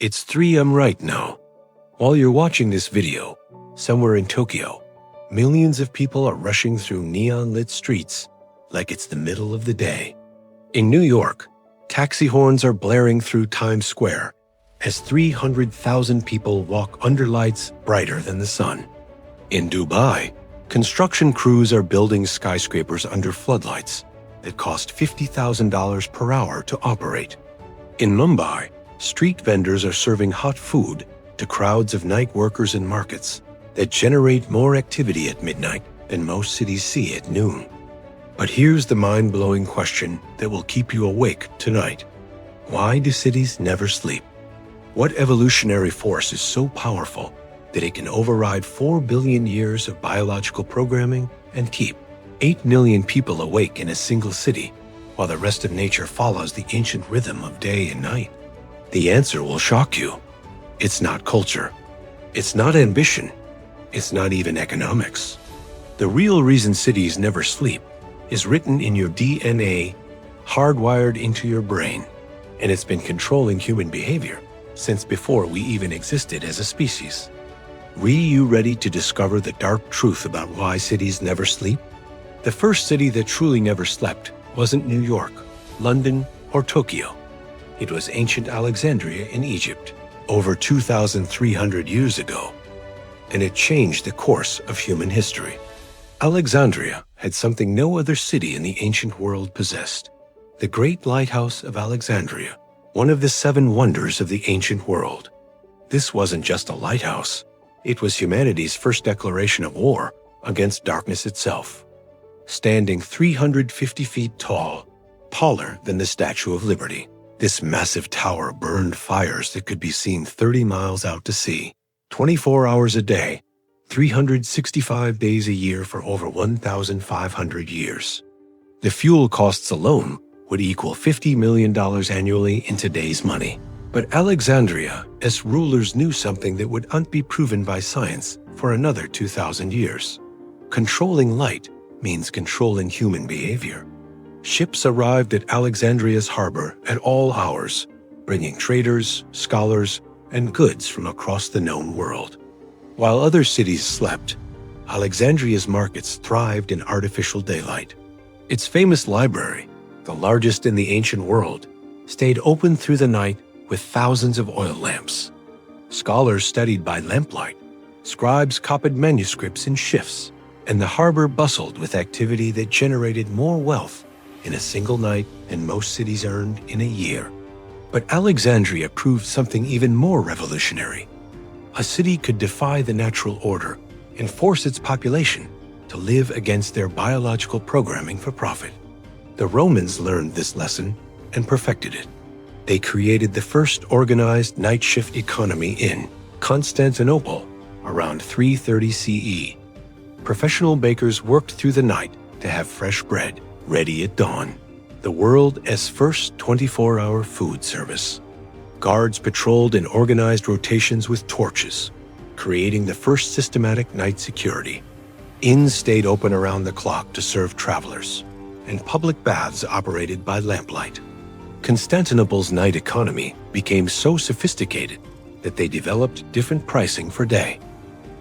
It's 3 a.m. right now. While you're watching this video, somewhere in Tokyo, millions of people are rushing through neon-lit streets like it's the middle of the day. In New York, taxi horns are blaring through Times Square as 300,000 people walk under lights brighter than the sun. In Dubai, construction crews are building skyscrapers under floodlights that cost $50,000 per hour to operate. In Mumbai, street vendors are serving hot food to crowds of night workers in markets that generate more activity at midnight than most cities see at noon. But here's the mind-blowing question that will keep you awake tonight. Why do cities never sleep? What evolutionary force is so powerful that it can override 4 billion years of biological programming and keep 8 million people awake in a single city, while the rest of nature follows the ancient rhythm of day and night? The answer will shock you. It's not culture. It's not ambition. It's not even economics. The real reason cities never sleep is written in your DNA, hardwired into your brain, and it's been controlling human behavior since before we even existed as a species. Are you ready to discover the dark truth about why cities never sleep? The first city that truly never slept wasn't New York, London, or Tokyo. It was ancient Alexandria in Egypt, over 2,300 years ago, and it changed the course of human history. Alexandria had something no other city in the ancient world possessed: the Great Lighthouse of Alexandria, one of the 7 wonders of the ancient world. This wasn't just a lighthouse. It was humanity's first declaration of war against darkness itself. Standing 350 feet tall, taller than the Statue of Liberty, this massive tower burned fires that could be seen 30 miles out to sea, 24 hours a day, 365 days a year for over 1,500 years. The fuel costs alone would equal $50 million annually in today's money. But Alexandria's rulers knew something that would not be proven by science for another 2,000 years. Controlling light means controlling human behavior. Ships arrived at Alexandria's harbor at all hours, bringing traders, scholars, and goods from across the known world. While other cities slept, Alexandria's markets thrived in artificial daylight. Its famous library, the largest in the ancient world, stayed open through the night with thousands of oil lamps. Scholars studied by lamplight, scribes copied manuscripts in shifts, and the harbor bustled with activity that generated more wealth in a single night than most cities earned in a year. But Alexandria proved something even more revolutionary. A city could defy the natural order and force its population to live against their biological programming for profit. The Romans learned this lesson and perfected it. They created the first organized night shift economy in Constantinople around 330 CE. Professional bakers worked through the night to have fresh bread ready at dawn. The world's first 24-hour food service. Guards patrolled in organized rotations with torches, creating the first systematic night security. Inns stayed open around the clock to serve travelers, and public baths operated by lamplight. Constantinople's night economy became so sophisticated that they developed different pricing for day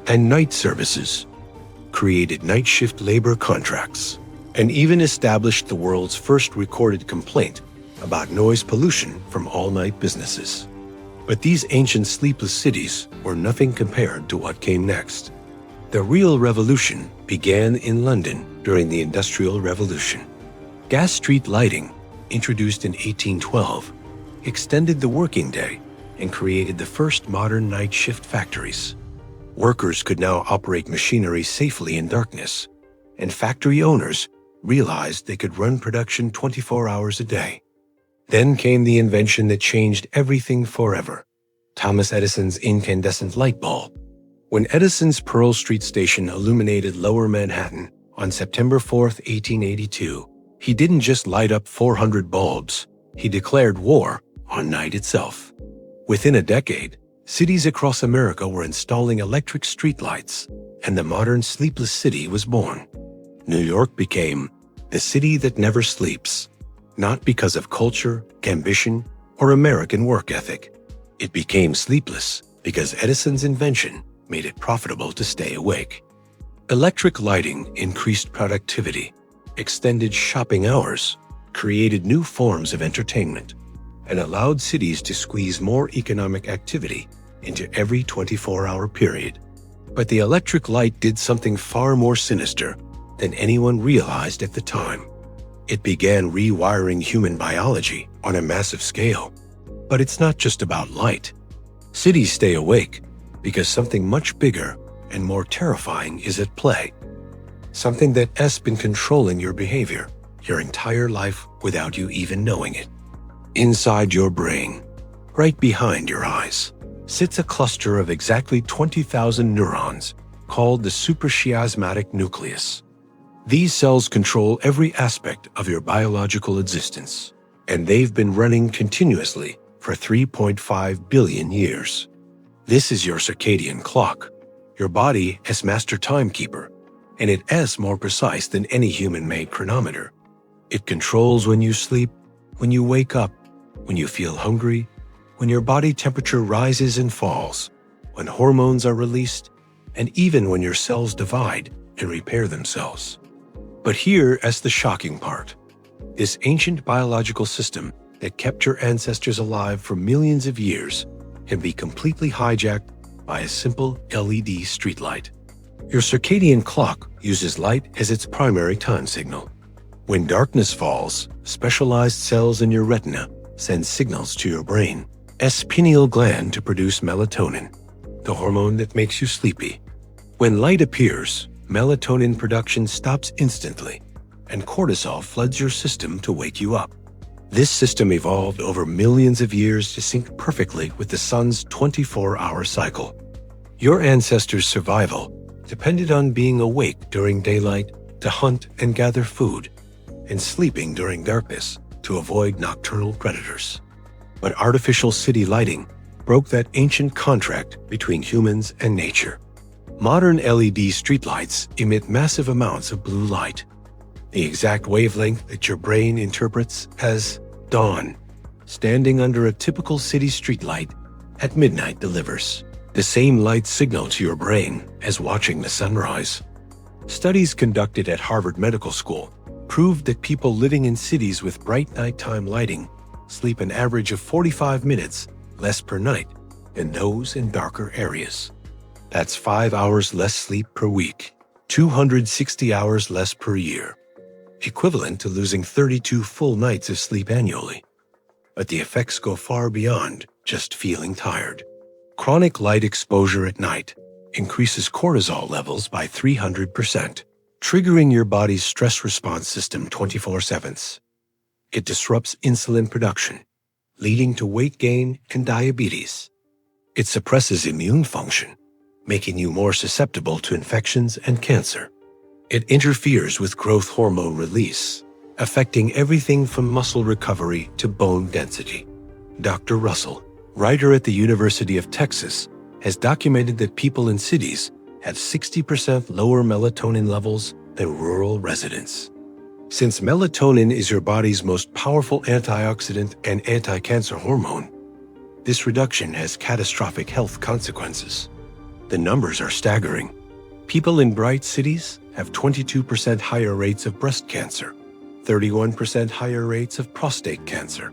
and night services, created night shift labor contracts, and even established the world's first recorded complaint about noise pollution from all-night businesses. But these ancient sleepless cities were nothing compared to what came next. The real revolution began in London during the Industrial Revolution. Gas street lighting, introduced in 1812, extended the working day and created the first modern night shift factories. Workers could now operate machinery safely in darkness, and factory owners realized they could run production 24 hours a day. Then came the invention that changed everything forever: Thomas Edison's incandescent light bulb. When Edison's Pearl Street station illuminated Lower Manhattan on September 4, 1882, he didn't just light up 400 bulbs, he declared war on night itself. Within a decade, cities across America were installing electric streetlights, and the modern sleepless city was born. New York became the city that never sleeps, not because of culture, ambition, or American work ethic, It became sleepless because Edison's invention made it profitable to stay awake. Electric lighting increased productivity, extended shopping hours, created new forms of entertainment, and allowed cities to squeeze more economic activity into every 24-hour period. But the electric light did something far more sinister than anyone realized at the time. It began rewiring human biology on a massive scale. But it's not just about light. Cities stay awake because something much bigger and more terrifying is at play. Something that has been controlling your behavior your entire life without you even knowing it. Inside your brain, right behind your eyes, sits a cluster of exactly 20,000 neurons called the suprachiasmatic nucleus. These cells control every aspect of your biological existence, and they've been running continuously for 3.5 billion years. This is your circadian clock, your body as master timekeeper, and it is more precise than any human-made chronometer. It controls when you sleep, when you wake up, when you feel hungry, when your body temperature rises and falls, when hormones are released, and even when your cells divide and repair themselves. But here is the shocking part. This ancient biological system that kept your ancestors alive for millions of years can be completely hijacked by a simple LED streetlight. Your circadian clock uses light as its primary time signal. When darkness falls, specialized cells in your retina send signals to your brain's pineal gland to produce melatonin, the hormone that makes you sleepy. When light appears, melatonin production stops instantly, and cortisol floods your system to wake you up. This system evolved over millions of years to sync perfectly with the sun's 24-hour cycle. Your ancestors' survival depended on being awake during daylight to hunt and gather food, and sleeping during darkness to avoid nocturnal predators. But artificial city lighting broke that ancient contract between humans and nature. Modern LED streetlights emit massive amounts of blue light, the exact wavelength that your brain interprets as dawn. Standing under a typical city streetlight at midnight delivers the same light signal to your brain as watching the sunrise. Studies conducted at Harvard Medical School proved that people living in cities with bright nighttime lighting sleep an average of 45 minutes less per night than those in darker areas. That's 5 hours less sleep per week, 260 hours less per year, equivalent to losing 32 full nights of sleep annually. But the effects go far beyond just feeling tired. Chronic light exposure at night increases cortisol levels by 300%, triggering your body's stress response system 24/7. It disrupts insulin production, leading to weight gain and diabetes. It suppresses immune function, making you more susceptible to infections and cancer. It interferes with growth hormone release, affecting everything from muscle recovery to bone density. Dr. Russell, writer at the University of Texas, has documented that people in cities have 60% lower melatonin levels than rural residents. Since melatonin is your body's most powerful antioxidant and anti-cancer hormone, this reduction has catastrophic health consequences. The numbers are staggering. People in bright cities have 22% higher rates of breast cancer, 31% higher rates of prostate cancer,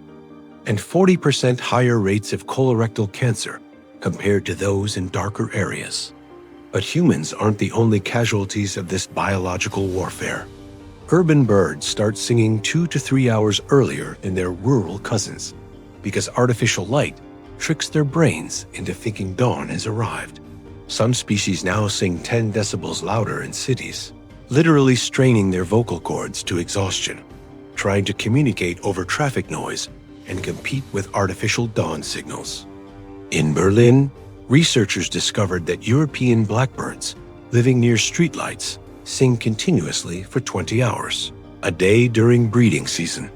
and 40% higher rates of colorectal cancer compared to those in darker areas. But humans aren't the only casualties of this biological warfare. Urban birds start singing 2 to 3 hours earlier than their rural cousins because artificial light tricks their brains into thinking dawn has arrived. Some species now sing 10 decibels louder in cities, literally straining their vocal cords to exhaustion, trying to communicate over traffic noise and compete with artificial dawn signals. In Berlin, researchers discovered that European blackbirds living near streetlights sing continuously for 20 hours a day during breeding season.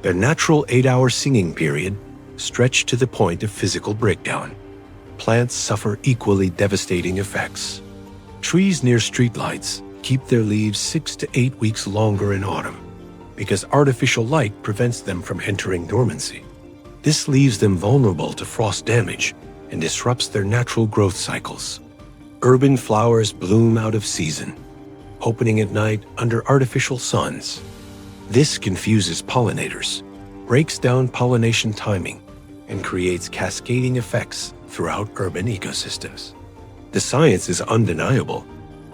Their natural 8-hour singing period stretched to the point of physical breakdown. Plants suffer equally devastating effects. Trees near streetlights keep their leaves 6 to 8 weeks longer in autumn because artificial light prevents them from entering dormancy. This leaves them vulnerable to frost damage and disrupts their natural growth cycles. Urban flowers bloom out of season, opening at night under artificial suns. This confuses pollinators, breaks down pollination timing, and creates cascading effects throughout urban ecosystems. The science is undeniable.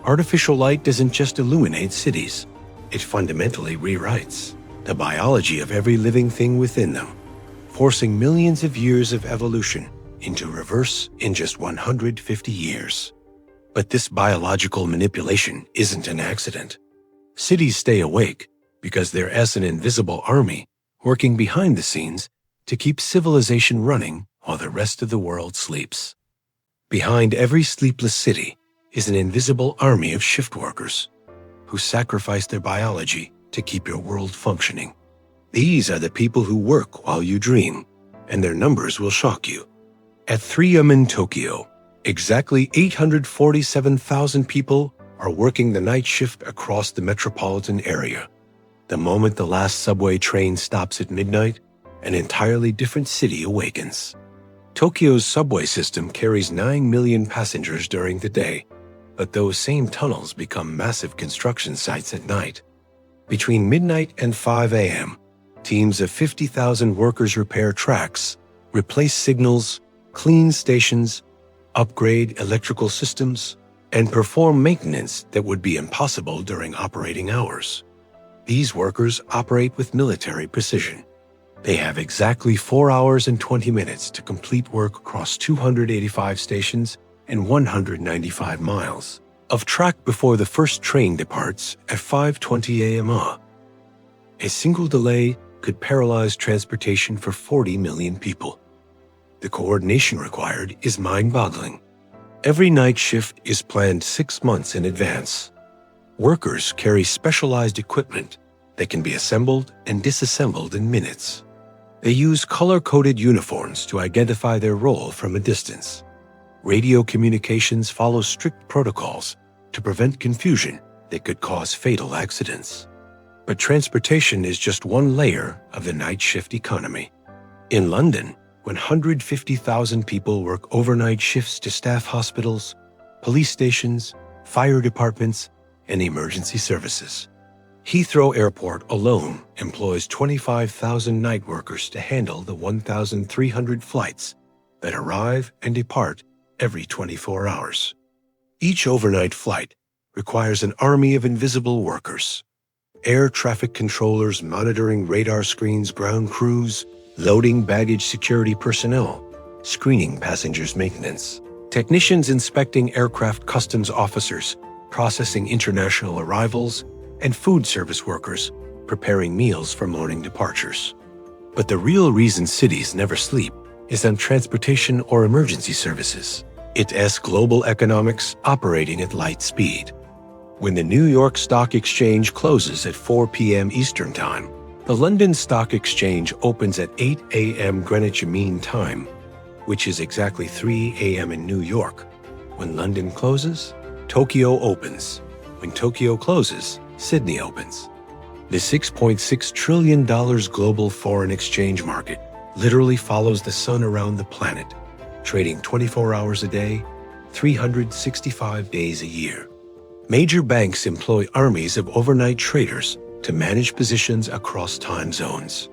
Artificial light doesn't just illuminate cities, it fundamentally rewrites the biology of every living thing within them, forcing millions of years of evolution into reverse in just 150 years. But this biological manipulation isn't an accident. Cities stay awake because they're as an invisible army working behind the scenes to keep civilization running while the rest of the world sleeps. Behind every sleepless city is an invisible army of shift workers who sacrifice their biology to keep your world functioning. These are the people who work while you dream, and their numbers will shock you. At 3 a.m. in Tokyo, exactly 847,000 people are working the night shift across the metropolitan area. The moment the last subway train stops at midnight, an entirely different city awakens. Tokyo's subway system carries 9 million passengers during the day, but those same tunnels become massive construction sites at night. Between midnight and 5 a.m., teams of 50,000 workers repair tracks, replace signals, clean stations, upgrade electrical systems, and perform maintenance that would be impossible during operating hours. These workers operate with military precision. They have exactly 4 hours and 20 minutes to complete work across 285 stations and 195 miles of track before the first train departs at 5:20 a.m. A single delay could paralyze transportation for 40 million people. The coordination required is mind-boggling. Every night shift is planned 6 months in advance. Workers carry specialized equipment that can be assembled and disassembled in minutes. They use color-coded uniforms to identify their role from a distance. Radio communications follow strict protocols to prevent confusion that could cause fatal accidents. But transportation is just one layer of the night shift economy. In London, 150,000 people work overnight shifts to staff hospitals, police stations, fire departments, and emergency services. Heathrow Airport alone employs 25,000 night workers to handle the 1,300 flights that arrive and depart every 24 hours. Each overnight flight requires an army of invisible workers. Air traffic controllers monitoring radar screens, ground crews, loading baggage security personnel, screening passengers' maintenance, technicians inspecting aircraft customs officers, processing international arrivals, and food service workers preparing meals for morning departures. But the real reason cities never sleep is on transportation or emergency services. It's global economics operating at light speed. When the New York Stock Exchange closes at 4 p.m. Eastern Time, the London Stock Exchange opens at 8 a.m. Greenwich Mean Time, which is exactly 3 a.m. in New York. When London closes, Tokyo opens. When Tokyo closes, Sydney opens. The $6.6 trillion global foreign exchange market literally follows the sun around the planet, trading 24 hours a day, 365 days a year. Major banks employ armies of overnight traders to manage positions across time zones.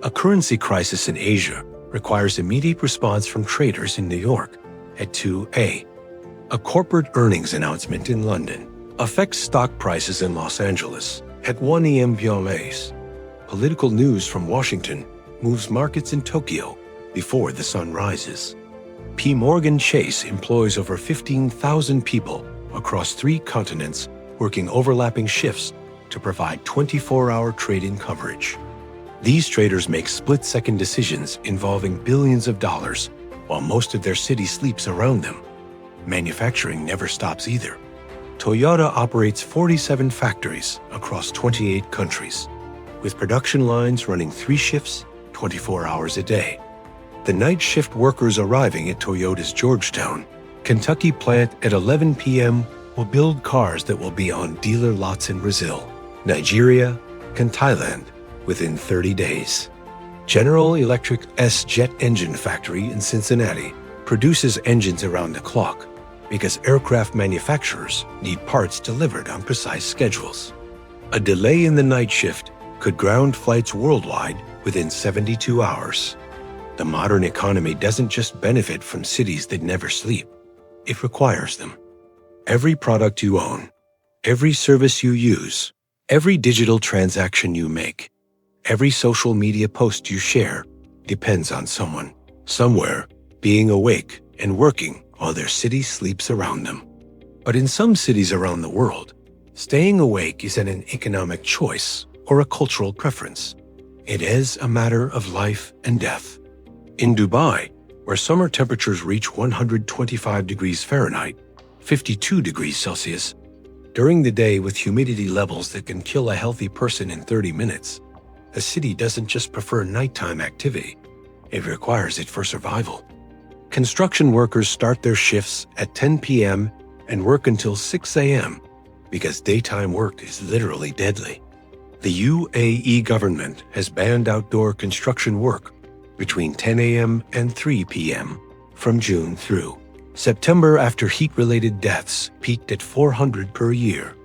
A currency crisis in Asia requires immediate response from traders in New York at 2 a.m. A corporate earnings announcement in London affects stock prices in Los Angeles at 1 a.m. PMAs. Political news from Washington moves markets in Tokyo before the sun rises. P. Morgan Chase employs over 15,000 people across 3 continents working overlapping shifts to provide 24-hour trading coverage. These traders make split-second decisions involving billions of dollars while most of their city sleeps around them. Manufacturing never stops either. Toyota operates 47 factories across 28 countries, with production lines running 3 shifts, 24 hours a day. The night shift workers arriving at Toyota's Georgetown, Kentucky plant at 11 p.m. will build cars that will be on dealer lots in Brazil, Nigeria, and Thailand within 30 days. General Electric's jet engine factory in Cincinnati produces engines around the clock because aircraft manufacturers need parts delivered on precise schedules. A delay in the night shift could ground flights worldwide within 72 hours. The modern economy doesn't just benefit from cities that never sleep. It requires them. Every product you own, every service you use, every digital transaction you make, every social media post you share depends on someone, somewhere, being awake and working while their city sleeps around them. But in some cities around the world, staying awake isn't an economic choice or a cultural preference. It is a matter of life and death. In Dubai, where summer temperatures reach 125 degrees Fahrenheit, 52 degrees Celsius, during the day with humidity levels that can kill a healthy person in 30 minutes, the city doesn't just prefer nighttime activity, it requires it for survival. Construction workers start their shifts at 10 p.m. and work until 6 a.m. because daytime work is literally deadly. The UAE government has banned outdoor construction work between 10 a.m. and 3 p.m. from June through September after heat-related deaths peaked at 400 per year.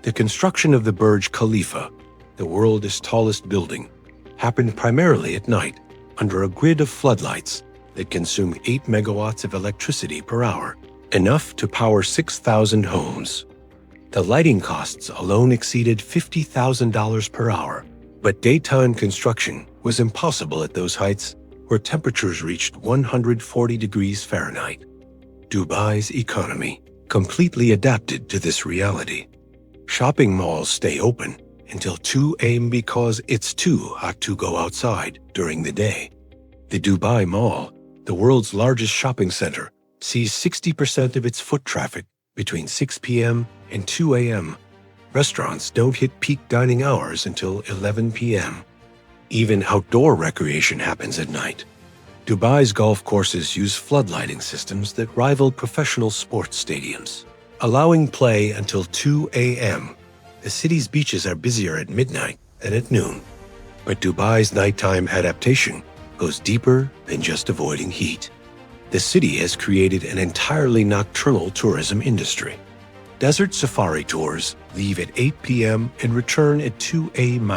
The construction of the Burj Khalifa, the world's tallest building, happened primarily at night under a grid of floodlights that consume 8 megawatts of electricity per hour, enough to power 6,000 homes. The lighting costs alone exceeded $50,000 per hour, but daytime construction was impossible at those heights where temperatures reached 140 degrees Fahrenheit. Dubai's economy completely adapted to this reality. Shopping malls stay open until 2 a.m. because it's too hot to go outside during the day. The Dubai Mall, the world's largest shopping center, sees 60% of its foot traffic between 6 p.m. and 2 a.m. Restaurants don't hit peak dining hours until 11 p.m. Even outdoor recreation happens at night. Dubai's golf courses use floodlighting systems that rival professional sports stadiums, allowing play until 2 a.m. The city's beaches are busier at midnight than at noon. But Dubai's nighttime adaptation goes deeper than just avoiding heat. The city has created an entirely nocturnal tourism industry. Desert safari tours leave at 8 p.m. and return at 2 a.m.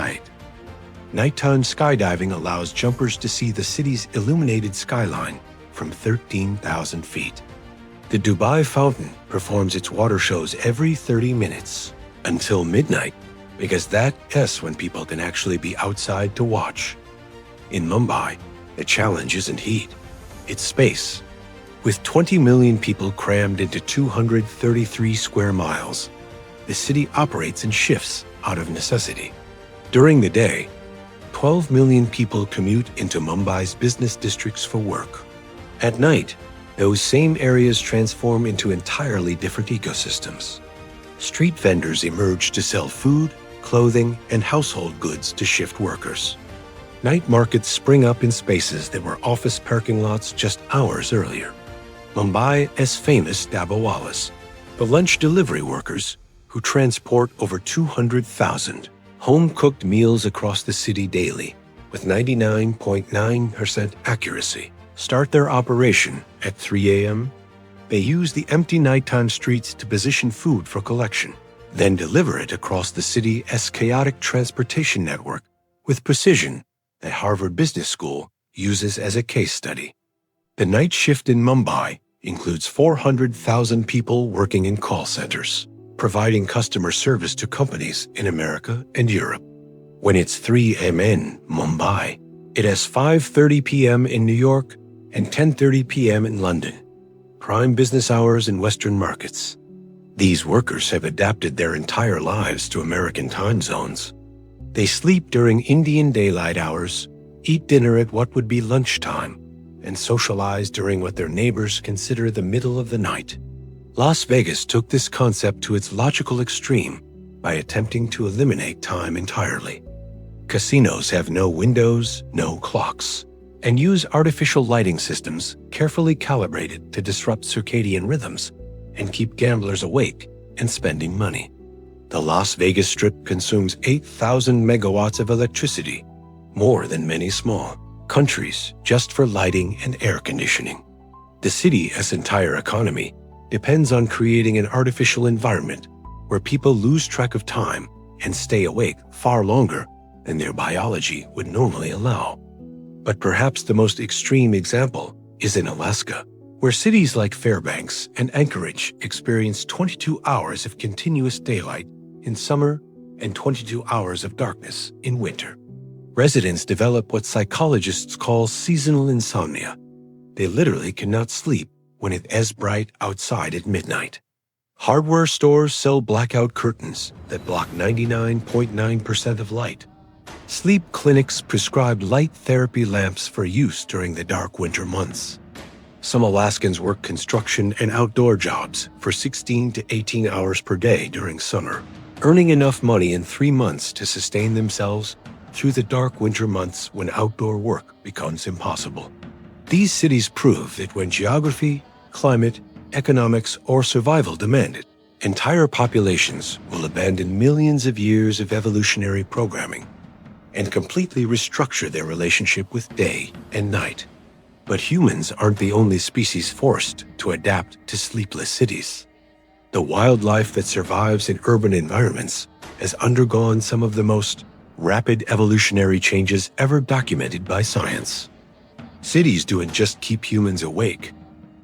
Nighttime skydiving allows jumpers to see the city's illuminated skyline from 13,000 feet. The Dubai Fountain performs its water shows every 30 minutes until midnight, because that's when people can actually be outside to watch. In Mumbai, the challenge isn't heat, it's space. With 20 million people crammed into 233 square miles, the city operates in shifts out of necessity. During the day, 12 million people commute into Mumbai's business districts for work. At night, those same areas transform into entirely different ecosystems. Street vendors emerge to sell food, clothing, and household goods to shift workers. Night markets spring up in spaces that were office parking lots just hours earlier. Mumbai's famous dabawalas, the lunch delivery workers who transport over 200,000 home-cooked meals across the city daily with 99.9% accuracy, start their operation at 3 a.m. They use the empty nighttime streets to position food for collection, then deliver it across the city's chaotic transportation network with precision that Harvard Business School uses as a case study. The night shift in Mumbai includes 400,000 people working in call centers, providing customer service to companies in America and Europe. When it's 3 a.m. in Mumbai, it has 5:30 p.m. in New York and 10:30 p.m. in London, prime business hours in Western markets. These workers have adapted their entire lives to American time zones. They sleep during Indian daylight hours, eat dinner at what would be lunchtime, and socialize during what their neighbors consider the middle of the night. Las Vegas took this concept to its logical extreme by attempting to eliminate time entirely. Casinos have no windows, no clocks, and use artificial lighting systems carefully calibrated to disrupt circadian rhythms and keep gamblers awake and spending money. The Las Vegas Strip consumes 8,000 megawatts of electricity, more than many small, countries just for lighting and air conditioning. The city's entire economy depends on creating an artificial environment where people lose track of time and stay awake far longer than their biology would normally allow. But perhaps the most extreme example is in Alaska, where cities like Fairbanks and Anchorage experience 22 hours of continuous daylight in summer and 22 hours of darkness in winter. Residents develop what psychologists call seasonal insomnia. They literally cannot sleep when it is bright outside at midnight. Hardware stores sell blackout curtains that block 99.9% of light. Sleep clinics prescribe light therapy lamps for use during the dark winter months. Some Alaskans work construction and outdoor jobs for 16 to 18 hours per day during summer, earning enough money in 3 months to sustain themselves through the dark winter months when outdoor work becomes impossible. These cities prove that when geography, climate, economics, or survival demand it, entire populations will abandon millions of years of evolutionary programming and completely restructure their relationship with day and night. But humans aren't the only species forced to adapt to sleepless cities. The wildlife that survives in urban environments has undergone some of the most rapid evolutionary changes ever documented by science. Cities don't just keep humans awake.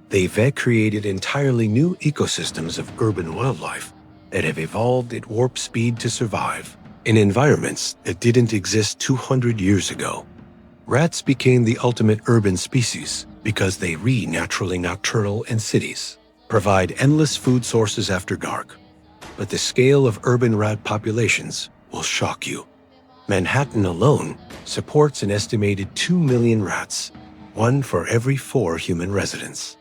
They've created entirely new ecosystems of urban wildlife that have evolved at warp speed to survive in environments that didn't exist 200 years ago. Rats became the ultimate urban species because they are naturally nocturnal in cities, provide endless food sources after dark. But the scale of urban rat populations will shock you. Manhattan alone supports an estimated 2 million rats, 1 for every 4 human residents.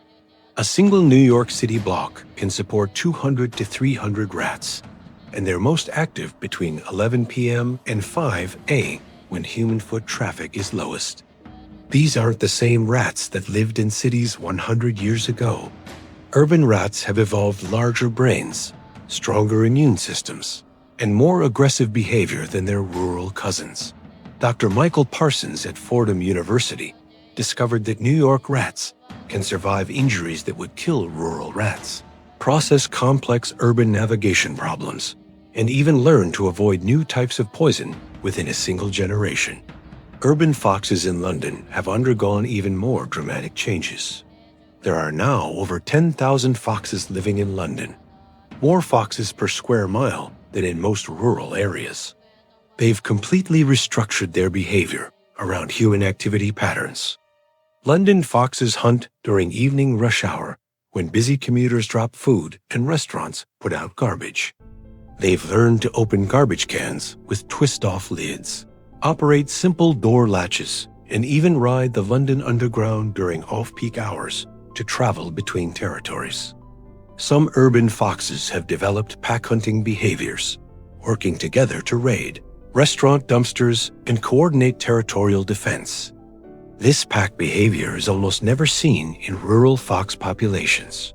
A single New York City block can support 200 to 300 rats, and they're most active between 11 p.m. and 5 a.m. when human foot traffic is lowest. These aren't the same rats that lived in cities 100 years ago. Urban rats have evolved larger brains, stronger immune systems, and more aggressive behavior than their rural cousins. Dr. Michael Parsons at Fordham University discovered that New York rats can survive injuries that would kill rural rats, process complex urban navigation problems, and even learn to avoid new types of poison within a single generation. Urban foxes in London have undergone even more dramatic changes. There are now over 10,000 foxes living in London, more foxes per square mile than in most rural areas. They've completely restructured their behavior around human activity patterns. London foxes hunt during evening rush hour when busy commuters drop food and restaurants put out garbage. They've learned to open garbage cans with twist-off lids, operate simple door latches, and even ride the London Underground during off-peak hours to travel between territories. Some urban foxes have developed pack-hunting behaviors, working together to raid restaurant dumpsters and coordinate territorial defense. This pack behavior is almost never seen in rural fox populations.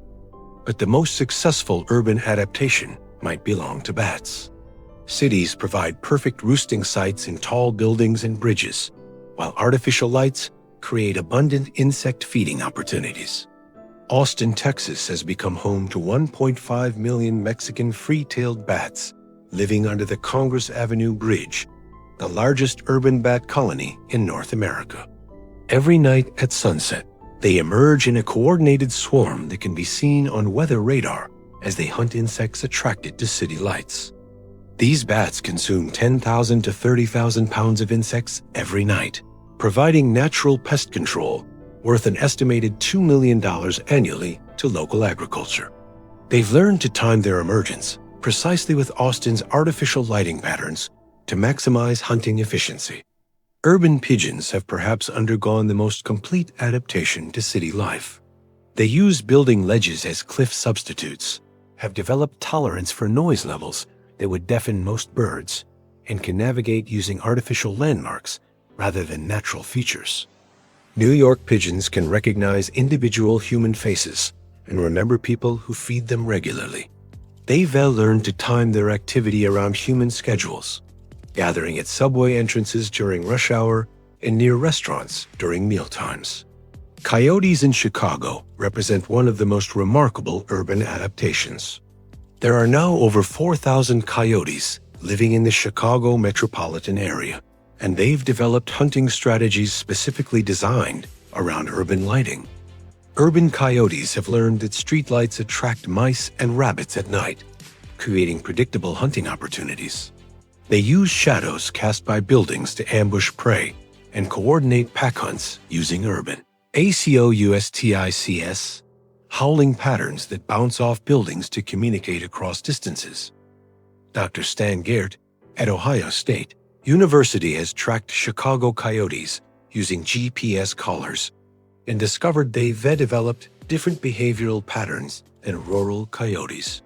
But the most successful urban adaptation might belong to bats. Cities provide perfect roosting sites in tall buildings and bridges, while artificial lights create abundant insect feeding opportunities. Austin, Texas has become home to 1.5 million Mexican free-tailed bats living under the Congress Avenue Bridge, the largest urban bat colony in North America. Every night at sunset, they emerge in a coordinated swarm that can be seen on weather radar as they hunt insects attracted to city lights. These bats consume 10,000 to 30,000 pounds of insects every night, providing natural pest control worth an estimated $2 million annually to local agriculture. They've learned to time their emergence precisely with Austin's artificial lighting patterns to maximize hunting efficiency. Urban pigeons have perhaps undergone the most complete adaptation to city life. They use building ledges as cliff substitutes, have developed tolerance for noise levels that would deafen most birds, and can navigate using artificial landmarks rather than natural features. New York pigeons can recognize individual human faces and remember people who feed them regularly. They've learned to time their activity around human schedules, gathering at subway entrances during rush hour and near restaurants during mealtimes. Coyotes in Chicago represent one of the most remarkable urban adaptations. There are now over 4,000 coyotes living in the Chicago metropolitan area, and they've developed hunting strategies specifically designed around urban lighting. Urban coyotes have learned that streetlights attract mice and rabbits at night, creating predictable hunting opportunities. They use shadows cast by buildings to ambush prey and coordinate pack hunts using urban ACOUSTICS, howling patterns that bounce off buildings to communicate across distances. Dr. Stan Geert at Ohio State University has tracked Chicago coyotes using GPS collars and discovered they've developed different behavioral patterns than rural coyotes.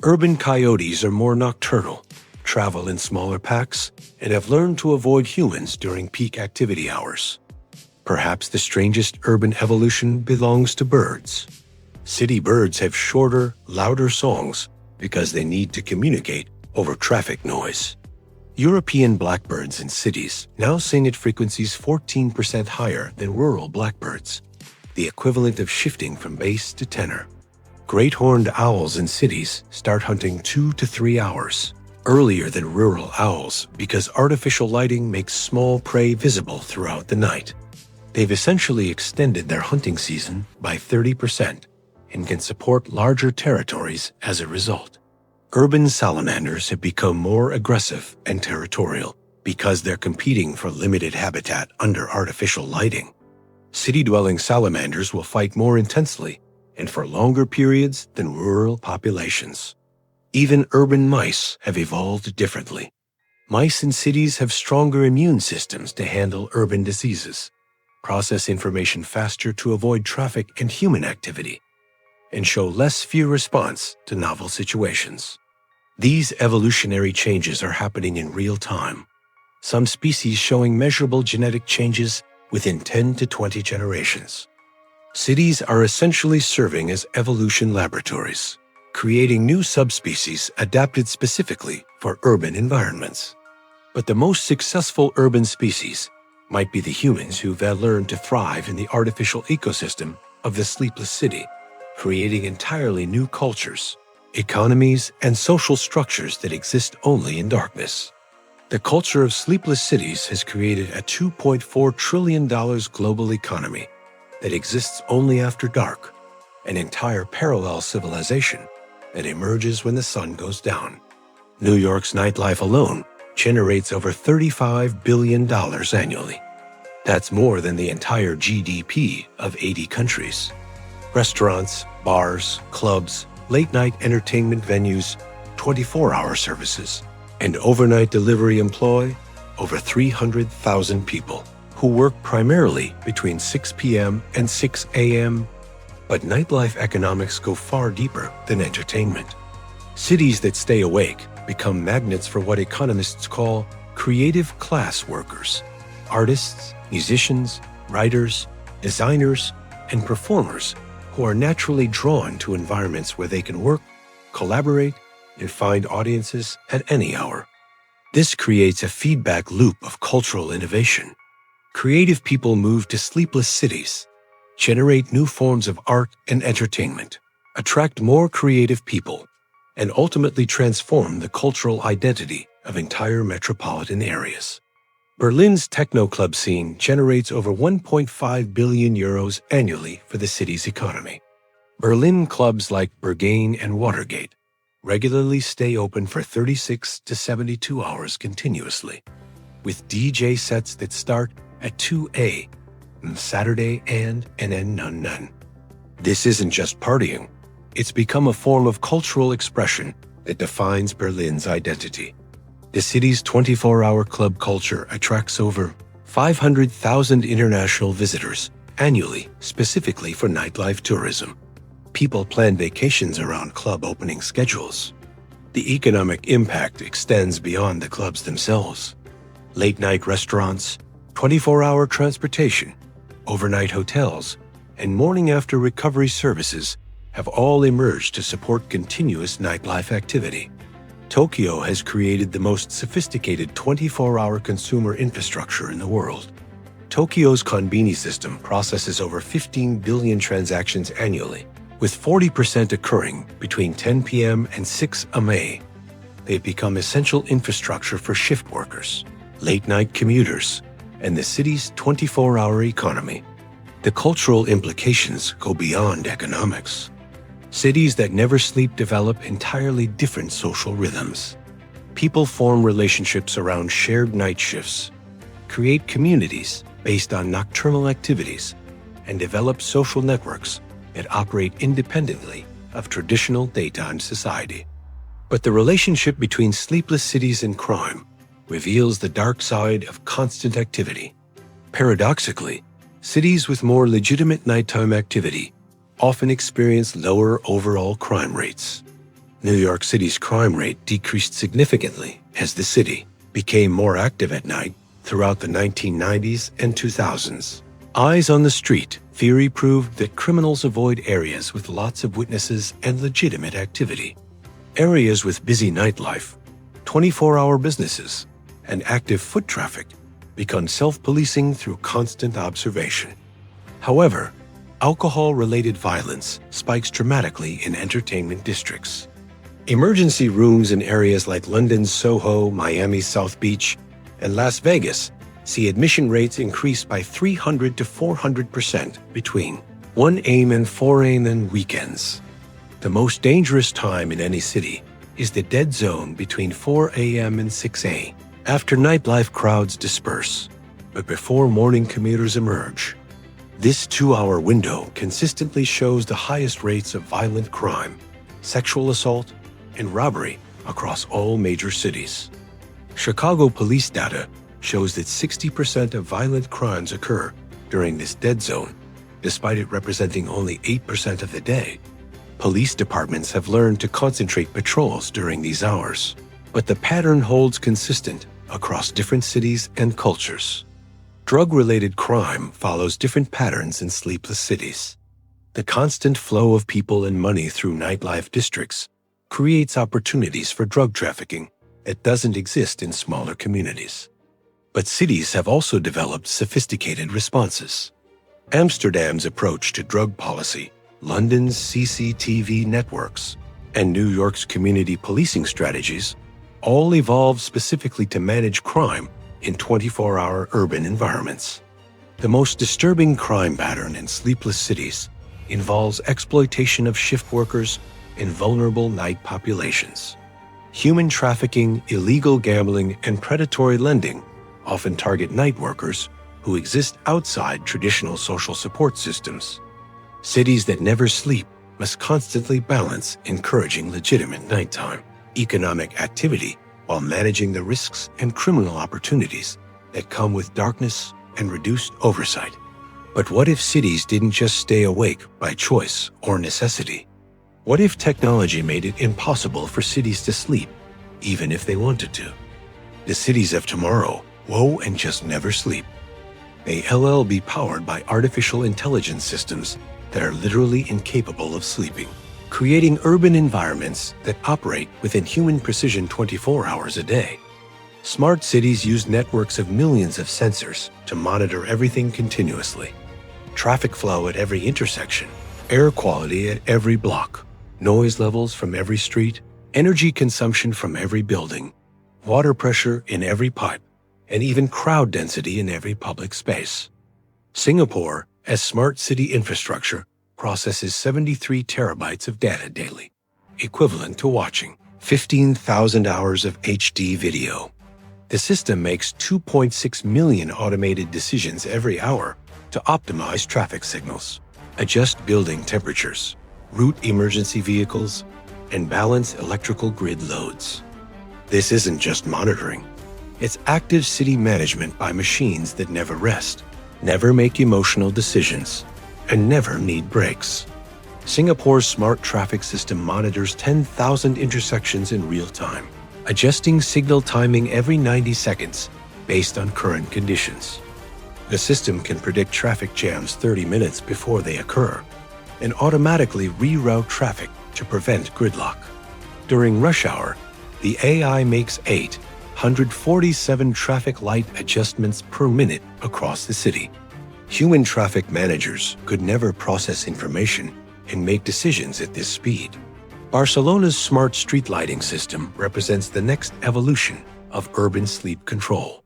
Urban coyotes are more nocturnal, travel in smaller packs, and have learned to avoid humans during peak activity hours. Perhaps the strangest urban evolution belongs to birds. City birds have shorter, louder songs because they need to communicate over traffic noise. European blackbirds in cities now sing at frequencies 14% higher than rural blackbirds, the equivalent of shifting from bass to tenor. Great horned owls in cities start hunting 2 to 3 hours earlier than rural owls because artificial lighting makes small prey visible throughout the night. They've essentially extended their hunting season by 30% and can support larger territories as a result. Urban salamanders have become more aggressive and territorial because they're competing for limited habitat under artificial lighting. City-dwelling salamanders will fight more intensely and for longer periods than rural populations. Even urban mice have evolved differently. Mice in cities have stronger immune systems to handle urban diseases, process information faster to avoid traffic and human activity, and show less fear response to novel situations. These evolutionary changes are happening in real time, some species showing measurable genetic changes within 10 to 20 generations. Cities are essentially serving as evolution laboratories, creating new subspecies adapted specifically for urban environments. But the most successful urban species might be the humans who've learned to thrive in the artificial ecosystem of the sleepless city, creating entirely new cultures, economies, and social structures that exist only in darkness. The culture of sleepless cities has created a $2.4 trillion global economy that exists only after dark, an entire parallel civilization that emerges when the sun goes down. New York's nightlife alone generates over $35 billion annually. That's more than the entire GDP of 80 countries. Restaurants, bars, clubs, late-night entertainment venues, 24-hour services, and overnight delivery employ over 300,000 people who work primarily between 6 p.m. and 6 a.m. But nightlife economics go far deeper than entertainment. Cities that stay awake become magnets for what economists call creative class workers, artists, musicians, writers, designers, and performers who are naturally drawn to environments where they can work, collaborate, and find audiences at any hour. This creates a feedback loop of cultural innovation. Creative people move to sleepless cities, generate new forms of art and entertainment, attract more creative people, and ultimately transform the cultural identity of entire metropolitan areas. Berlin's techno club scene generates over 1.5 billion euros annually for the city's economy. Berlin clubs like Berghain and Watergate regularly stay open for 36 to 72 hours continuously, with DJ sets that start at 2 a.m. Saturday and end none. This isn't just partying. It's become a form of cultural expression that defines Berlin's identity. The city's 24-hour club culture attracts over 500,000 international visitors annually, specifically for nightlife tourism. People plan vacations around club opening schedules. The economic impact extends beyond the clubs themselves. Late-night restaurants, 24-hour transportation, overnight hotels, and morning-after recovery services have all emerged to support continuous nightlife activity. Tokyo has created the most sophisticated 24-hour consumer infrastructure in the world. Tokyo's konbini system processes over 15 billion transactions annually, with 40% occurring between 10 p.m. and 6 a.m. They've become essential infrastructure for shift workers, late-night commuters, and the city's 24-hour economy. The cultural implications go beyond economics. Cities that never sleep develop entirely different social rhythms. People form relationships around shared night shifts, create communities based on nocturnal activities, and develop social networks that operate independently of traditional daytime society. But the relationship between sleepless cities and crime reveals the dark side of constant activity. Paradoxically, cities with more legitimate nighttime activity often experience lower overall crime rates. New York City's crime rate decreased significantly as the city became more active at night throughout the 1990s and 2000s. Eyes on the street theory proved that criminals avoid areas with lots of witnesses and legitimate activity. Areas with busy nightlife, 24-hour businesses, and active foot traffic become self-policing through constant observation. However, alcohol-related violence spikes dramatically in entertainment districts. Emergency rooms in areas like London's Soho, Miami's South Beach, and Las Vegas see admission rates increase by 300 to 400% between 1 a.m. and 4 a.m. and weekends. The most dangerous time in any city is the dead zone between 4 a.m. and 6 a.m. after nightlife crowds disperse, but before morning commuters emerge. This 2-hour window consistently shows the highest rates of violent crime, sexual assault, and robbery across all major cities. Chicago police data shows that 60% of violent crimes occur during this dead zone, despite it representing only 8% of the day. Police departments have learned to concentrate patrols during these hours, but the pattern holds consistent across different cities and cultures. Drug-related crime follows different patterns in sleepless cities. The constant flow of people and money through nightlife districts creates opportunities for drug trafficking that doesn't exist in smaller communities. But cities have also developed sophisticated responses. Amsterdam's approach to drug policy, London's CCTV networks, and New York's community policing strategies all evolved specifically to manage crime in 24-hour urban environments. The most disturbing crime pattern in sleepless cities involves exploitation of shift workers in vulnerable night populations. Human trafficking, illegal gambling, and predatory lending often target night workers who exist outside traditional social support systems. Cities that never sleep must constantly balance encouraging legitimate nighttime economic activity while managing the risks and criminal opportunities that come with darkness and reduced oversight. But what if cities didn't just stay awake by choice or necessity? What if technology made it impossible for cities to sleep, even if they wanted to? The cities of tomorrow won't and just never sleep. May LL be powered by artificial intelligence systems that are literally incapable of sleeping, creating urban environments that operate within human precision 24 hours a day. Smart cities use networks of millions of sensors to monitor everything continuously. Traffic flow at every intersection, air quality at every block, noise levels from every street, energy consumption from every building, water pressure in every pipe, and even crowd density in every public space. Singapore, as smart city infrastructure, processes 73 terabytes of data daily, equivalent to watching 15,000 hours of HD video. The system makes 2.6 million automated decisions every hour to optimize traffic signals, adjust building temperatures, route emergency vehicles, and balance electrical grid loads. This isn't just monitoring. It's active city management by machines that never rest, never make emotional decisions, and never need breaks. Singapore's smart traffic system monitors 10,000 intersections in real time, adjusting signal timing every 90 seconds based on current conditions. The system can predict traffic jams 30 minutes before they occur and automatically reroute traffic to prevent gridlock. During rush hour, the AI makes 8 147 traffic light adjustments per minute across the city. Human traffic managers could never process information and make decisions at this speed. Barcelona's smart street lighting system represents the next evolution of urban sleep control.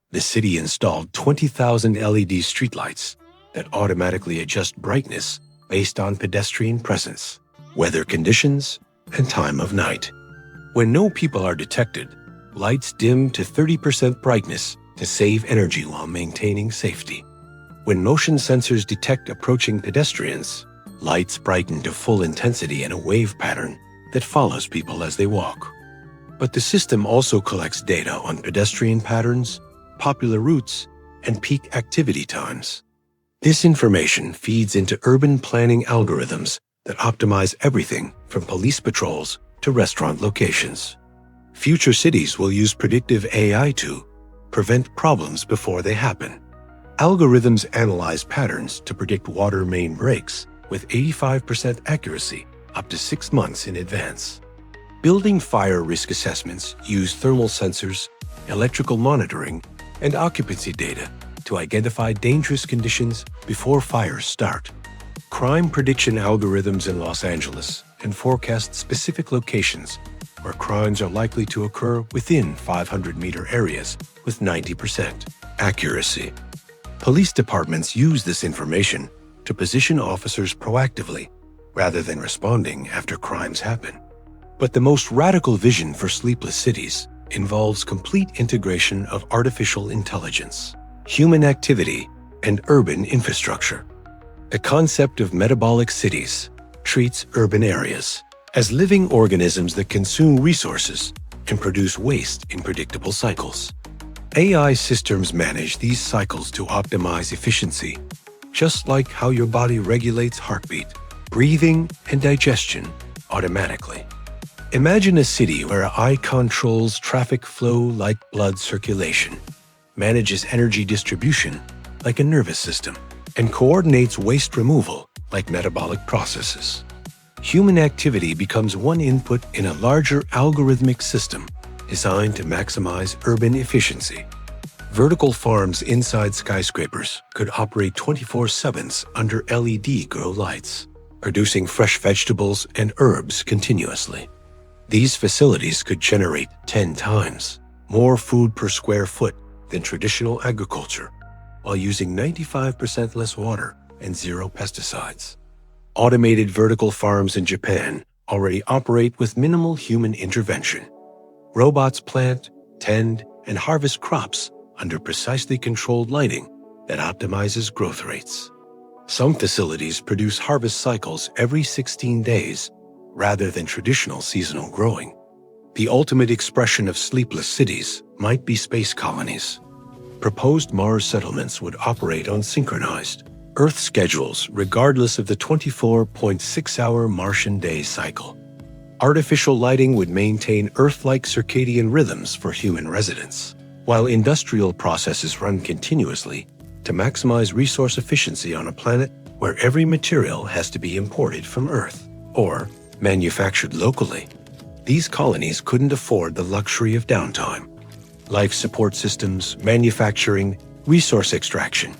The city installed 20,000 LED streetlights that automatically adjust brightness based on pedestrian presence, weather conditions, and time of night. When no people are detected, lights dim to 30% brightness to save energy while maintaining safety. When motion sensors detect approaching pedestrians, lights brighten to full intensity in a wave pattern that follows people as they walk. But the system also collects data on pedestrian patterns, popular routes, and peak activity times. This information feeds into urban planning algorithms that optimize everything from police patrols to restaurant locations. Future cities will use predictive AI to prevent problems before they happen. Algorithms analyze patterns to predict water main breaks with 85% accuracy up to 6 months in advance. Building fire risk assessments use thermal sensors, electrical monitoring, and occupancy data to identify dangerous conditions before fires start. Crime prediction algorithms in Los Angeles can forecast specific locations where crimes are likely to occur within 500-meter areas with 90% accuracy. Police departments use this information to position officers proactively rather than responding after crimes happen. But the most radical vision for sleepless cities involves complete integration of artificial intelligence, human activity, and urban infrastructure. The concept of metabolic cities treats urban areas as living organisms that consume resources and produce waste in predictable cycles. AI systems manage these cycles to optimize efficiency, just like how your body regulates heartbeat, breathing, and digestion automatically. Imagine a city where AI controls traffic flow like blood circulation, manages energy distribution like a nervous system, and coordinates waste removal like metabolic processes. Human activity becomes one input in a larger algorithmic system designed to maximize urban efficiency. Vertical farms inside skyscrapers could operate 24/7 under LED grow lights, producing fresh vegetables and herbs continuously. These facilities could generate 10 times more food per square foot than traditional agriculture, while using 95% less water and 0 pesticides. Automated vertical farms in Japan already operate with minimal human intervention. Robots plant, tend, and harvest crops under precisely controlled lighting that optimizes growth rates. Some facilities produce harvest cycles every 16 days rather than traditional seasonal growing. The ultimate expression of sleepless cities might be space colonies. Proposed Mars settlements would operate on synchronized Earth schedules regardless of the 24.6-hour Martian day cycle. Artificial lighting would maintain Earth-like circadian rhythms for human residents, while industrial processes run continuously to maximize resource efficiency on a planet where every material has to be imported from Earth or manufactured locally. These colonies couldn't afford the luxury of downtime. Life support systems, manufacturing, resource extraction,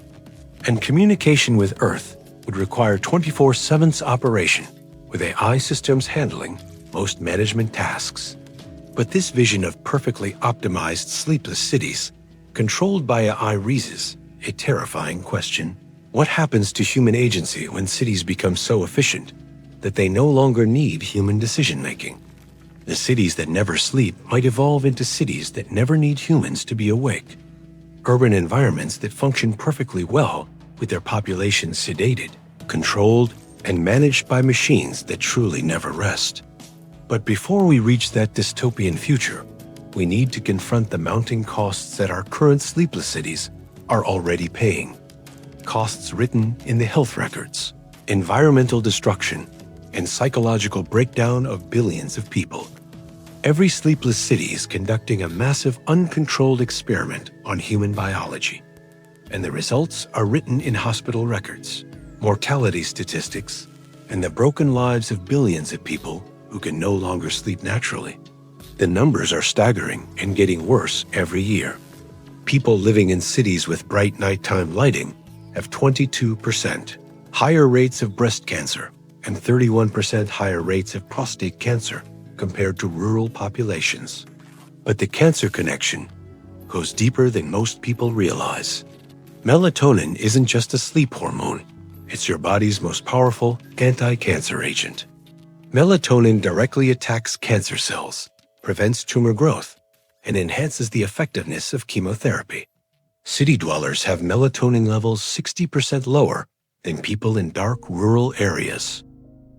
and communication with Earth would require 24/7 operation, with AI systems handling most management tasks. But this vision of perfectly optimized sleepless cities, controlled by AI, raises a terrifying question. What happens to human agency when cities become so efficient that they no longer need human decision-making? The cities that never sleep might evolve into cities that never need humans to be awake. Urban environments that function perfectly well with their populations sedated, controlled, and managed by machines that truly never rest. But before we reach that dystopian future, we need to confront the mounting costs that our current sleepless cities are already paying. Costs written in the health records, environmental destruction, and psychological breakdown of billions of people. Every sleepless city is conducting a massive, uncontrolled experiment on human biology, and the results are written in hospital records, mortality statistics, and the broken lives of billions of people who can no longer sleep naturally. The numbers are staggering and getting worse every year. People living in cities with bright nighttime lighting have 22% higher rates of breast cancer and 31% higher rates of prostate cancer compared to rural populations. But the cancer connection goes deeper than most people realize. Melatonin isn't just a sleep hormone. It's your body's most powerful anti-cancer agent. Melatonin directly attacks cancer cells, prevents tumor growth, and enhances the effectiveness of chemotherapy. City dwellers have melatonin levels 60% lower than people in dark rural areas.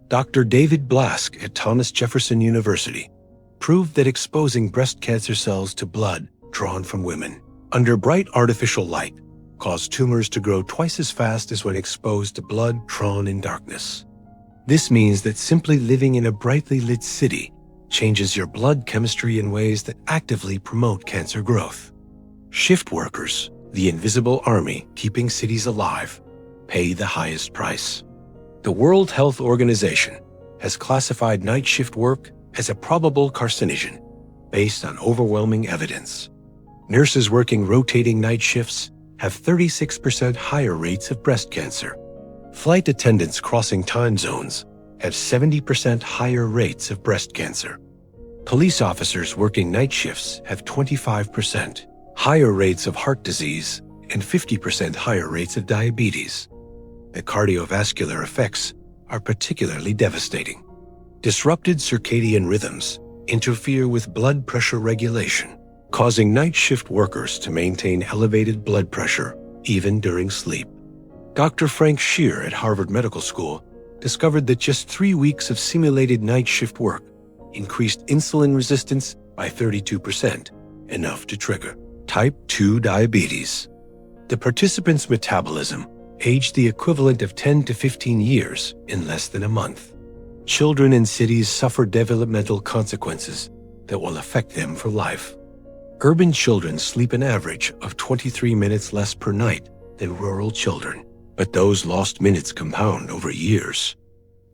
Dr. David Blask at Thomas Jefferson University proved that exposing breast cancer cells to blood drawn from women under bright artificial light caused tumors to grow twice as fast as when exposed to blood drawn in darkness. This means that simply living in a brightly lit city changes your blood chemistry in ways that actively promote cancer growth. Shift workers, the invisible army keeping cities alive, pay the highest price. The World Health Organization has classified night shift work as a probable carcinogen based on overwhelming evidence. Nurses working rotating night shifts have 36% higher rates of breast cancer. Flight attendants crossing time zones have 70% higher rates of breast cancer. Police officers working night shifts have 25% higher rates of heart disease and 50% higher rates of diabetes. The cardiovascular effects are particularly devastating. Disrupted circadian rhythms interfere with blood pressure regulation, causing night shift workers to maintain elevated blood pressure even during sleep. Dr. Frank Shear at Harvard Medical School discovered that just 3 weeks of simulated night shift work increased insulin resistance by 32%, enough to trigger type 2 diabetes. The participants' metabolism aged the equivalent of 10 to 15 years in less than a month. Children in cities suffer developmental consequences that will affect them for life. Urban children sleep an average of 23 minutes less per night than rural children, but those lost minutes compound over years.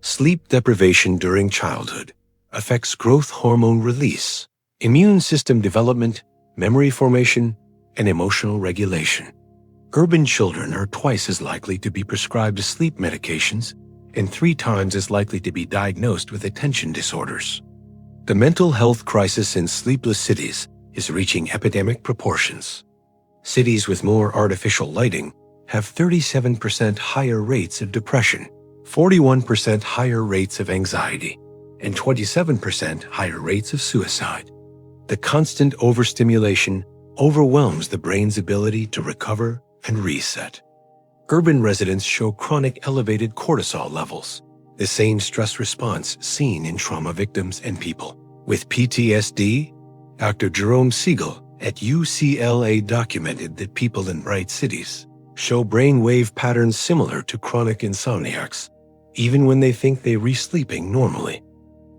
Sleep deprivation during childhood affects growth hormone release, immune system development, memory formation, and emotional regulation. Urban children are twice as likely to be prescribed sleep medications and 3 times as likely to be diagnosed with attention disorders. The mental health crisis in sleepless cities is reaching epidemic proportions. Cities with more artificial lighting have 37% higher rates of depression, 41% higher rates of anxiety, and 27% higher rates of suicide. The constant overstimulation overwhelms the brain's ability to recover and reset. Urban residents show chronic elevated cortisol levels, the same stress response seen in trauma victims and people with PTSD. Dr. Jerome Siegel at UCLA documented that people in bright cities show brainwave patterns similar to chronic insomniacs, even when they think they're re-sleeping normally.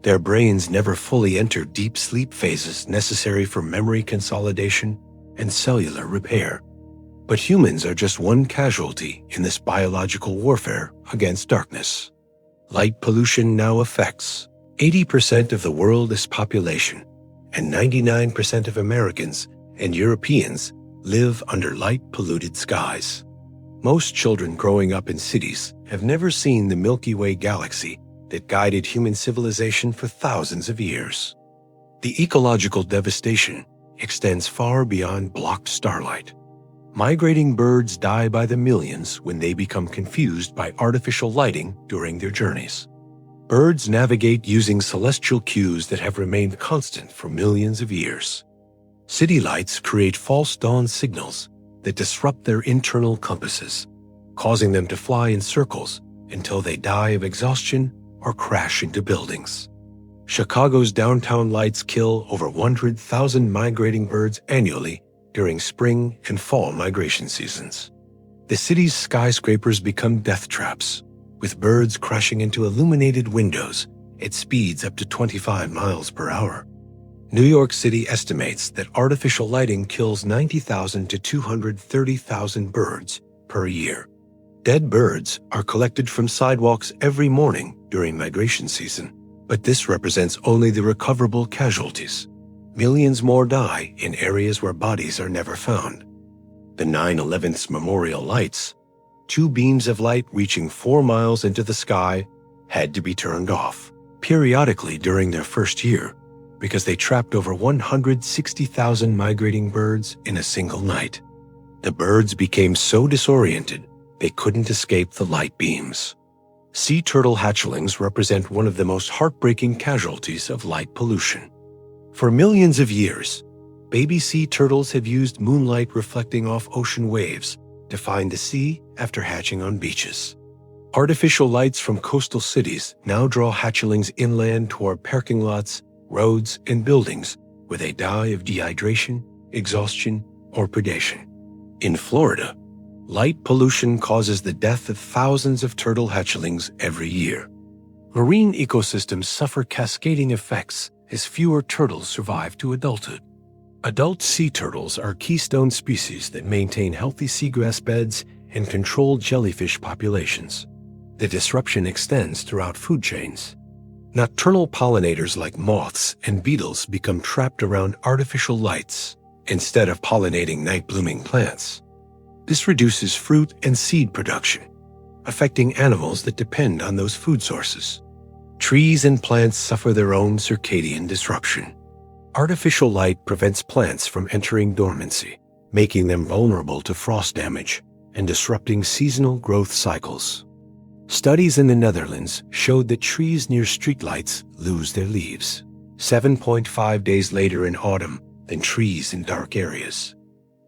Their brains never fully enter deep sleep phases necessary for memory consolidation and cellular repair. But humans are just one casualty in this biological warfare against darkness. Light pollution now affects 80% of the world's population, and 99% of Americans and Europeans live under light-polluted skies. Most children growing up in cities have never seen the Milky Way galaxy that guided human civilization for thousands of years. The ecological devastation extends far beyond blocked starlight. Migrating birds die by the millions when they become confused by artificial lighting during their journeys. Birds navigate using celestial cues that have remained constant for millions of years. City lights create false dawn signals that disrupt their internal compasses, causing them to fly in circles until they die of exhaustion or crash into buildings. Chicago's downtown lights kill over 100,000 migrating birds annually during spring and fall migration seasons. The city's skyscrapers become death traps, with birds crashing into illuminated windows at speeds up to 25 miles per hour. New York City estimates that artificial lighting kills 90,000 to 230,000 birds per year. Dead birds are collected from sidewalks every morning during migration season, but this represents only the recoverable casualties. millions more die in areas where bodies are never found. The 9/11 memorial lights, two beams of light reaching 4 miles into the sky, had to be turned off periodically during their first year because they trapped over 160,000 migrating birds in a single night. The birds became so disoriented they couldn't escape the light beams. Sea turtle hatchlings represent one of the most heartbreaking casualties of light pollution. For millions of years, baby sea turtles have used moonlight reflecting off ocean waves to find the sea after hatching on beaches. Artificial lights from coastal cities now draw hatchlings inland toward parking lots, roads, and buildings where they die of dehydration, exhaustion, or predation. In Florida, light pollution causes the death of thousands of turtle hatchlings every year. Marine ecosystems suffer cascading effects as fewer turtles survive to adulthood. Adult sea turtles are keystone species that maintain healthy seagrass beds and control jellyfish populations. The disruption extends throughout food chains. Nocturnal pollinators like moths and beetles become trapped around artificial lights instead of pollinating night-blooming plants. This reduces fruit and seed production, affecting animals that depend on those food sources. Trees and plants suffer their own circadian disruption. Artificial light prevents plants from entering dormancy, making them vulnerable to frost damage and disrupting seasonal growth cycles. Studies in the Netherlands showed that trees near streetlights lose their leaves 7.5 days later in autumn than trees in dark areas.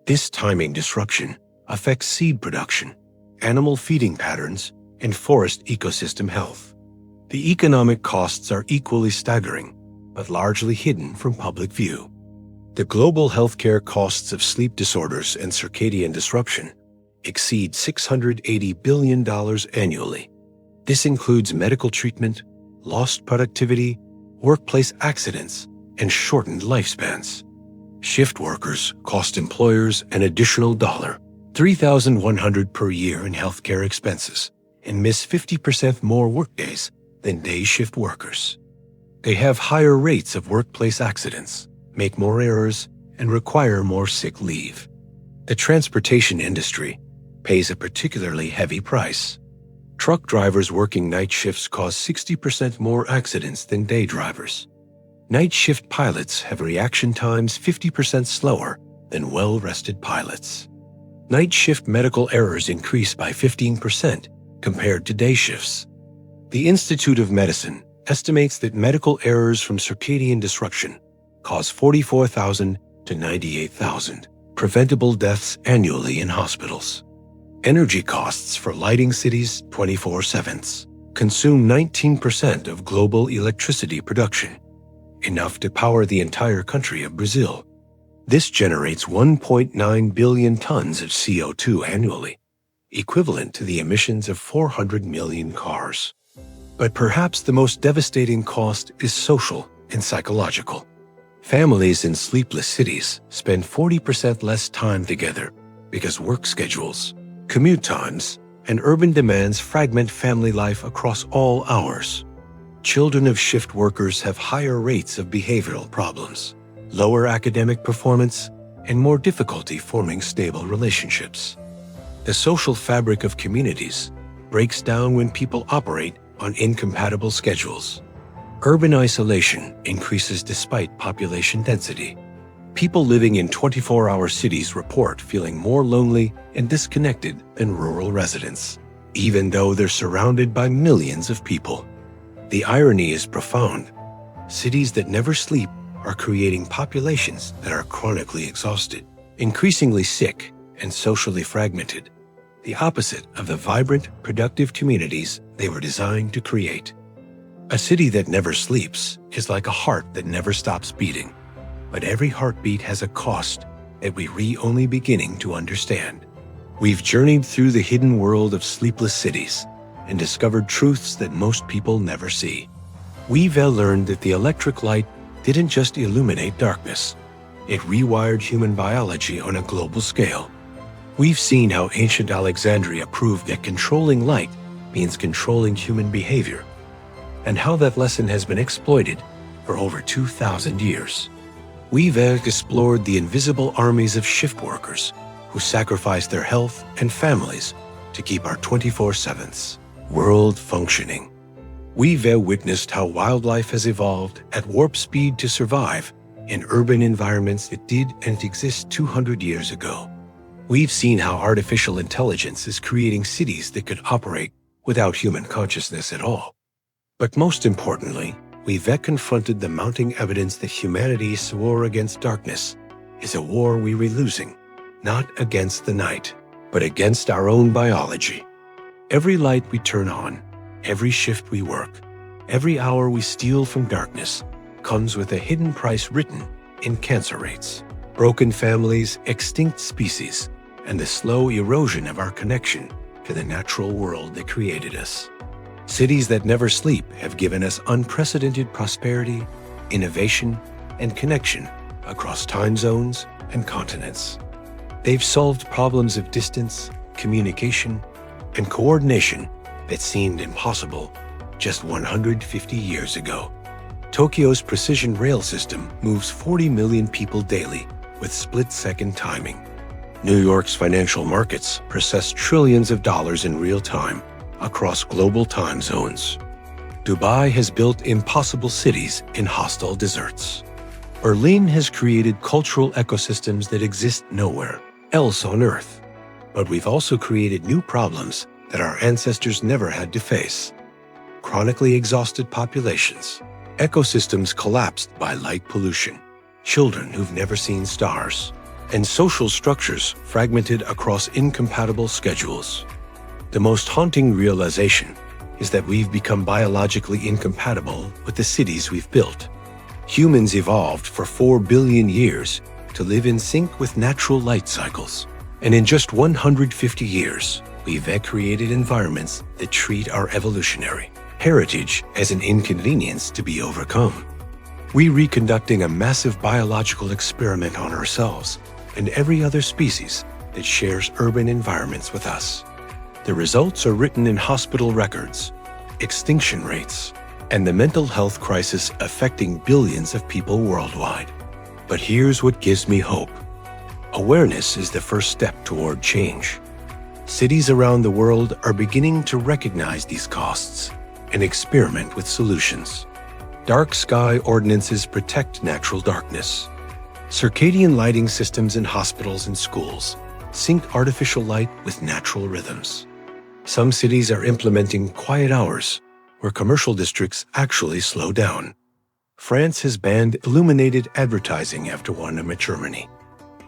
This timing disruption affects seed production, animal feeding patterns, and forest ecosystem health. The economic costs are equally staggering, but largely hidden from public view. The global healthcare costs of sleep disorders and circadian disruption exceed $680 billion annually. This includes medical treatment, lost productivity, workplace accidents, and shortened lifespans. Shift workers cost employers an additional $3,100 per year in healthcare expenses and miss 50% more workdays than day shift workers. They have higher rates of workplace accidents, make more errors, and require more sick leave. The transportation industry pays a particularly heavy price. Truck drivers working night shifts cause 60% more accidents than day drivers. Night shift pilots have reaction times 50% slower than well-rested pilots. Night shift medical errors increase by 15% compared to day shifts. The Institute of Medicine estimates that medical errors from circadian disruption cause 44,000 to 98,000 preventable deaths annually in hospitals. Energy costs for lighting cities 24/7 consume 19% of global electricity production, enough to power the entire country of Brazil. This generates 1.9 billion tons of CO2 annually, equivalent to the emissions of 400 million cars. But perhaps the most devastating cost is social and psychological. Families in sleepless cities spend 40% less time together because work schedules, commute times, and urban demands fragment family life across all hours. Children of shift workers have higher rates of behavioral problems, lower academic performance, and more difficulty forming stable relationships. The social fabric of communities breaks down when people operate on incompatible schedules. Urban isolation increases despite population density. People living in 24-hour cities report feeling more lonely and disconnected than rural residents, even though they're surrounded by millions of people. The irony is profound. Cities that never sleep are creating populations that are chronically exhausted, increasingly sick, and socially fragmented, the opposite of the vibrant, productive communities they were designed to create. A city that never sleeps is like a heart that never stops beating, but every heartbeat has a cost that we're only beginning to understand. We've journeyed through the hidden world of sleepless cities and discovered truths that most people never see. We've learned that the electric light didn't just illuminate darkness, it rewired human biology on a global scale. We've seen how ancient Alexandria proved that controlling light means controlling human behavior, and how that lesson has been exploited for over 2,000 years. We've explored the invisible armies of shift workers who sacrifice their health and families to keep our 24/7 world functioning. We've witnessed how wildlife has evolved at warp speed to survive in urban environments that didn't exist 200 years ago. We've seen how artificial intelligence is creating cities that could operate without human consciousness at all. But most importantly, we've confronted the mounting evidence that humanity's war against darkness is a war we were losing, not against the night, but against our own biology. Every light we turn on, every shift we work, every hour we steal from darkness comes with a hidden price written in cancer rates, broken families, extinct species, and the slow erosion of our connection to the natural world that created us. Cities that never sleep have given us unprecedented prosperity, innovation, and connection across time zones and continents. They've solved problems of distance, communication, and coordination that seemed impossible just 150 years ago. Tokyo's precision rail system moves 40 million people daily with split-second timing. New York's financial markets process trillions of dollars in real time across global time zones. Dubai has built impossible cities in hostile deserts. Berlin has created cultural ecosystems that exist nowhere else on Earth. But we've also created new problems that our ancestors never had to face. Chronically exhausted populations, ecosystems collapsed by light pollution, children who've never seen stars, and social structures fragmented across incompatible schedules. The most haunting realization is that we've become biologically incompatible with the cities we've built. Humans evolved for 4 billion years to live in sync with natural light cycles. And in just 150 years, we've created environments that treat our evolutionary heritage as an inconvenience to be overcome. We're reconducting a massive biological experiment on ourselves and every other species that shares urban environments with us. The results are written in hospital records, extinction rates, and the mental health crisis affecting billions of people worldwide. But here's what gives me hope. Awareness is the first step toward change. Cities around the world are beginning to recognize these costs and experiment with solutions. Dark sky ordinances protect natural darkness. Circadian lighting systems in hospitals and schools sync artificial light with natural rhythms. Some cities are implementing quiet hours where commercial districts actually slow down. France has banned illuminated advertising after one in Germany.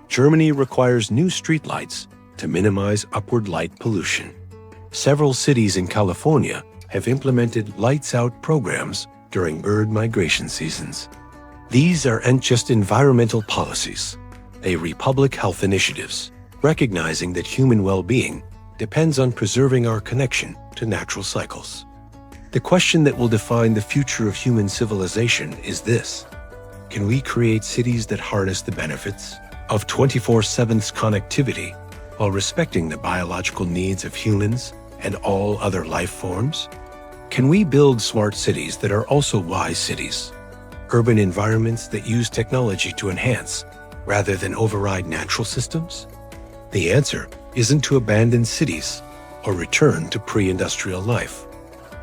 Germany requires new streetlights to minimize upward light pollution. Several cities in California have implemented lights-out programs during bird migration seasons. These aren't just environmental policies. They are public health initiatives, recognizing that human well-being depends on preserving our connection to natural cycles. The question that will define the future of human civilization is this: can we create cities that harness the benefits of 24/7 connectivity while respecting the biological needs of humans and all other life forms? Can we build smart cities that are also wise cities, urban environments that use technology to enhance rather than override natural systems? The answer isn't to abandon cities or return to pre-industrial life.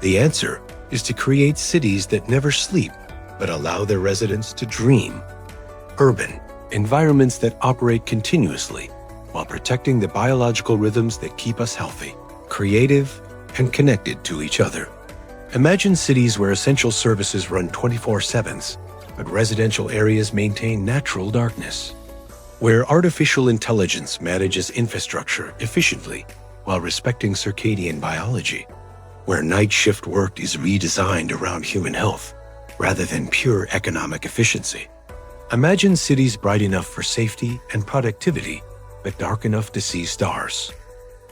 The answer is to create cities that never sleep but allow their residents to dream. Urban environments that operate continuously while protecting the biological rhythms that keep us healthy, creative, and connected to each other. Imagine cities where essential services run 24/7, but residential areas maintain natural darkness. Where artificial intelligence manages infrastructure efficiently while respecting circadian biology. Where night shift work is redesigned around human health rather than pure economic efficiency. Imagine cities bright enough for safety and productivity, but dark enough to see stars.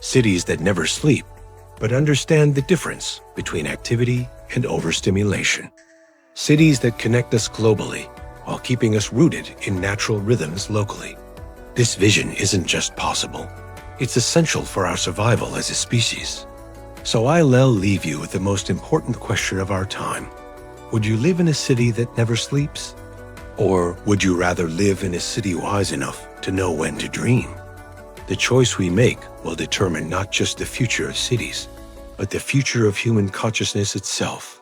Cities that never sleep, but understand the difference between activity and overstimulation. Cities that connect us globally while keeping us rooted in natural rhythms locally. This vision isn't just possible. It's essential for our survival as a species. So I'll leave you with the most important question of our time. Would you live in a city that never sleeps? Or would you rather live in a city wise enough to know when to dream? The choice we make will determine not just the future of cities, but the future of human consciousness itself.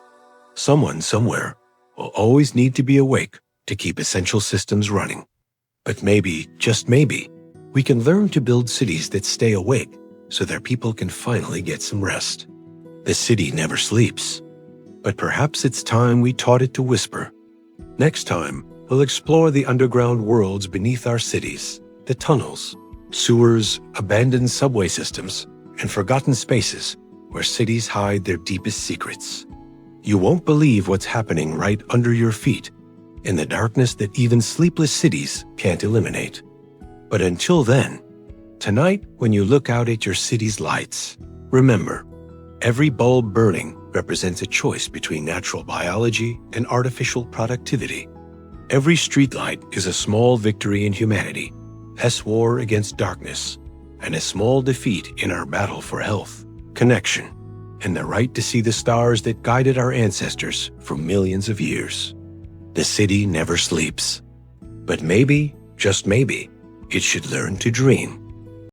Someone somewhere will always need to be awake to keep essential systems running. But maybe, just maybe, we can learn to build cities that stay awake so their people can finally get some rest. The city never sleeps, but perhaps it's time we taught it to whisper. Next time, we'll explore the underground worlds beneath our cities, the tunnels, sewers, abandoned subway systems, and forgotten spaces where cities hide their deepest secrets. You won't believe what's happening right under your feet, in the darkness that even sleepless cities can't eliminate. But until then, tonight when you look out at your city's lights, remember, every bulb burning represents a choice between natural biology and artificial productivity. Every streetlight is a small victory in humanity, a war against darkness, and a small defeat in our battle for health, connection, and the right to see the stars that guided our ancestors for millions of years. The city never sleeps, but maybe, just maybe, it should learn to dream.